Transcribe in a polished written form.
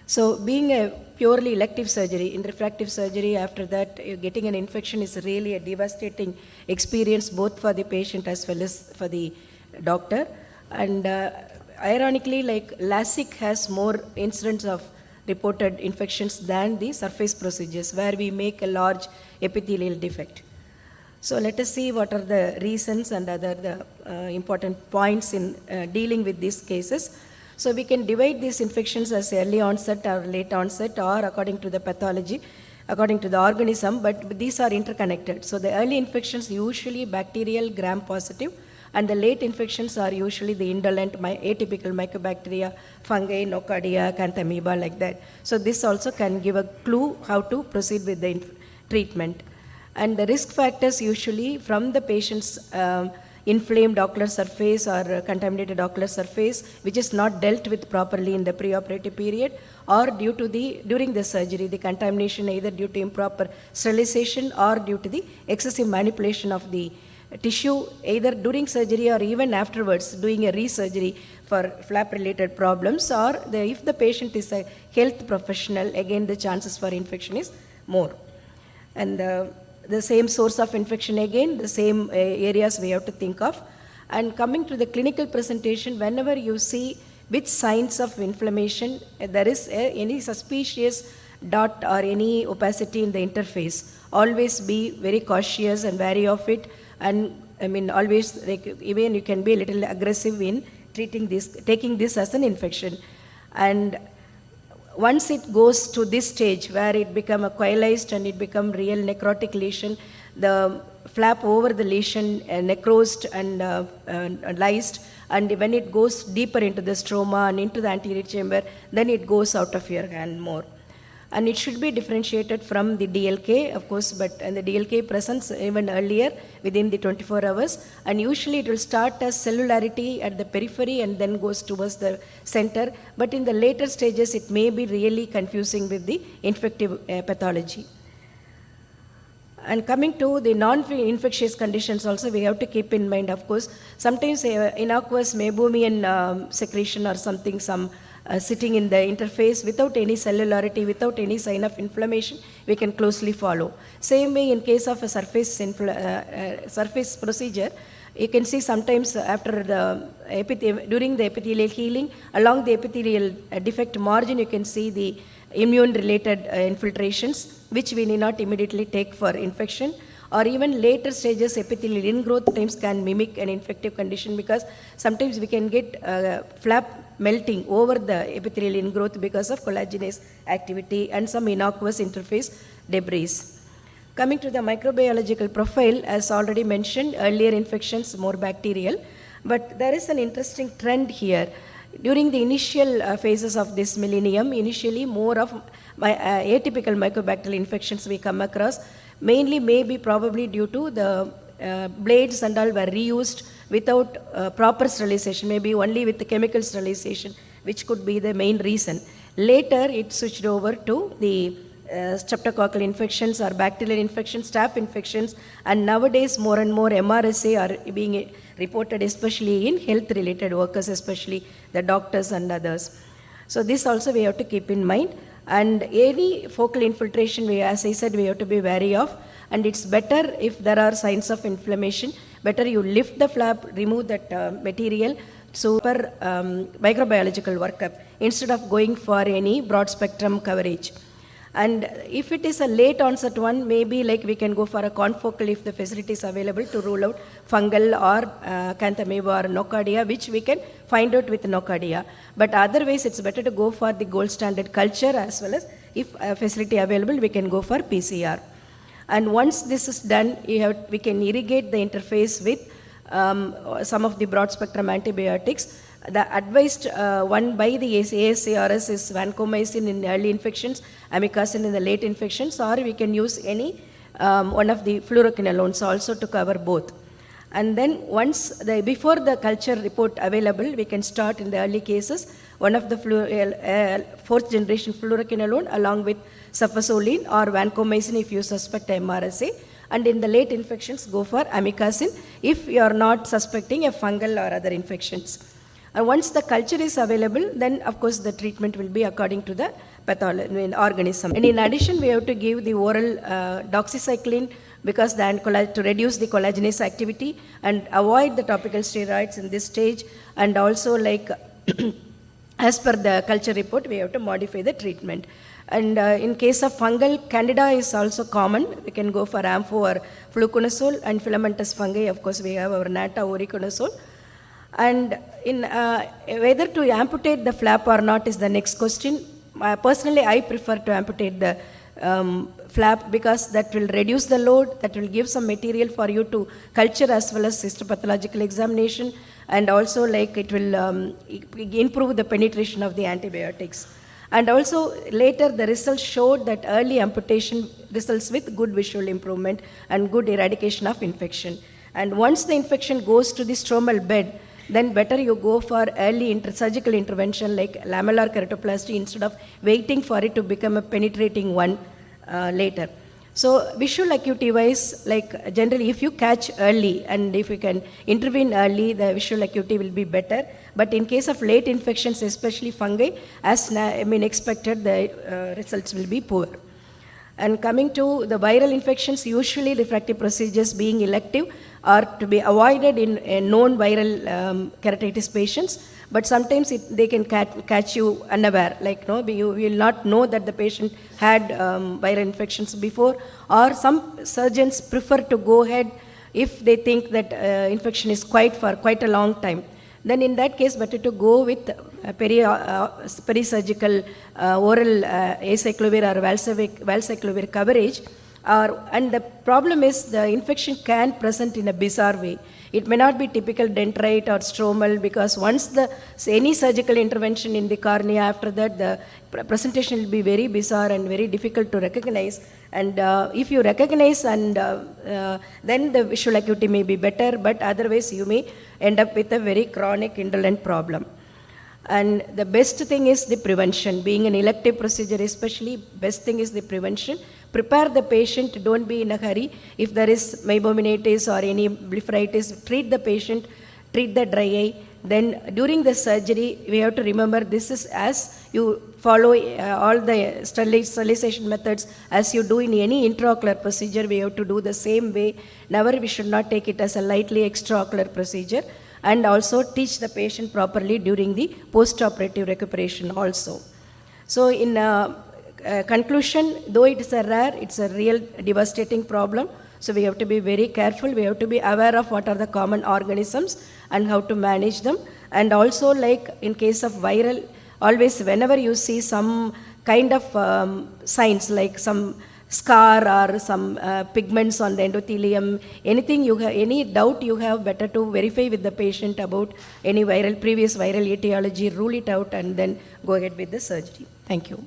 So being a purely elective surgery, in refractive surgery, after that getting an infection is really a devastating experience both for the patient as well as for the doctor. And ironically, like LASIK has more incidents of reported infections than the surface procedures where we make a large epithelial defect. So let us see what are the reasons and other important points in dealing with these cases. So we can divide these infections as early onset or late onset or according to the pathology, according to the organism, but these are interconnected. So the early infections usually bacterial gram positive, and the late infections are usually the indolent atypical mycobacteria, fungi, nocardia, canthamoeba, like that. So this also can give a clue how to proceed with the treatment. And the risk factors usually from the patient's inflamed ocular surface or contaminated ocular surface, which is not dealt with properly in the preoperative period, or due to during the surgery, the contamination either due to improper sterilization or due to the excessive manipulation of the tissue, either during surgery or even afterwards, doing a resurgery for flap-related problems, or if the patient is a health professional, again the chances for infection is more. And the same source of infection again, the same areas we have to think of. And coming to the clinical presentation, whenever you see with signs of inflammation, there is any suspicious dot or any opacity in the interface, always be very cautious and wary of it. And I mean, always, like, even you can be a little aggressive in treating this, taking this as an infection. And once it goes to this stage where it become a coalesced and it become real necrotic lesion, the flap over the lesion necrosed and lysed, and when it goes deeper into the stroma and into the anterior chamber, then it goes out of your hand more. And it should be differentiated from the DLK, of course, but the DLK presents even earlier within the 24 hours. And usually it will start as cellularity at the periphery and then goes towards the center. But in the later stages, it may be really confusing with the infective pathology. And coming to the non-infectious conditions also, we have to keep in mind, of course, sometimes innocuous meibomian secretion or something, sitting in the interface without any cellularity, without any sign of inflammation, we can closely follow. Same way in case of a surface procedure, you can see sometimes after during the epithelial healing, along the epithelial defect margin, you can see the immune-related infiltrations, which we need not immediately take for infection. Or even later stages, epithelial ingrowth times can mimic an infective condition, because sometimes we can get flap melting over the epithelial ingrowth because of collagenase activity and some innocuous interface debris. Coming to the microbiological profile, as already mentioned, earlier infections more bacterial, but there is an interesting trend here. During the initial phases of this millennium, initially more of atypical mycobacterial infections we come across, mainly maybe probably due to the blades and all were reused without proper sterilization, maybe only with the chemical sterilization, which could be the main reason. Later, it switched over to the streptococcal infections or bacterial infections, staph infections, and nowadays more and more MRSA are being reported, especially in health-related workers, especially the doctors and others. So this also we have to keep in mind. And any focal infiltration, as I said, we have to be wary of. And it's better if there are signs of inflammation, better you lift the flap, remove that material, so per microbiological workup, instead of going for any broad spectrum coverage. And if it is a late onset one, maybe like we can go for a confocal if the facility is available to rule out fungal or canthamoeba or nocardia, which we can find out with nocardia. But otherwise, it's better to go for the gold standard culture, as well as if a facility available, we can go for PCR. And once this is done, we can irrigate the interface with some of the broad spectrum antibiotics. The advised one by the ASCRS is vancomycin in early infections, amikacin in the late infections, or we can use any one of the fluoroquinolones also to cover both. And then before the culture report available, we can start in the early cases one of the fourth generation fluoroquinolone along with cefazolin or vancomycin if you suspect MRSA. And in the late infections, go for amikacin if you are not suspecting a fungal or other infections. And once the culture is available, then of course the treatment will be according to the organism. And in addition, we have to give the oral doxycycline because to reduce the collagenase activity and avoid the topical steroids in this stage. And also, like as per the culture report, we have to modify the treatment. And in case of fungal, Candida is also common. We can go for ampho or fluconazole, and filamentous fungi, of course, we have our nata oriconazole. And in whether to amputate the flap or not is the next question. Personally, I prefer to amputate the flap because that will reduce the load, that will give some material for you to culture as well as histopathological examination, and also like it will improve the penetration of the antibiotics. And also later the results showed that early amputation results with good visual improvement and good eradication of infection. And once the infection goes to the stromal bed, then better you go for early surgical intervention like lamellar keratoplasty instead of waiting for it to become a penetrating one later. So visual acuity wise, like generally if you catch early and if you can intervene early, the visual acuity will be better. But in case of late infections, especially fungi, as expected, the results will be poor. And coming to the viral infections, usually refractive procedures being elective are to be avoided in known viral keratitis patients, but sometimes they can catch you unaware, like you will not know that the patient had viral infections before, or some surgeons prefer to go ahead if they think that infection is for quite a long time. Then in that case, better to go with perisurgical oral acyclovir or valsiclovir coverage. And the problem is the infection can present in a bizarre way. It may not be typical dendrite or stromal because once any surgical intervention in the cornea, after that the presentation will be very bizarre and very difficult to recognize. And if you recognize and then the visual acuity may be better, but otherwise you may end up with a very chronic indolent problem. And the best thing is the prevention. Being an elective procedure especially, best thing is the prevention. Prepare the patient, don't be in a hurry. If there is meibomianitis or any blepharitis, treat the patient, treat the dry eye. Then during the surgery, we have to remember this is as you follow all the sterilization methods as you do in any intraocular procedure, we have to do the same way. Never we should not take it as a lightly extraocular procedure. And also teach the patient properly during the post-operative recuperation also. So in conclusion, though it is a rare, it's a real devastating problem. So we have to be very careful. We have to be aware of what are the common organisms and how to manage them. And also like in case of viral, always whenever you see some kind of signs like some scar or some pigments on the endothelium, any doubt you have, better to verify with the patient about any previous viral etiology, rule it out and then go ahead with the surgery. Thank you.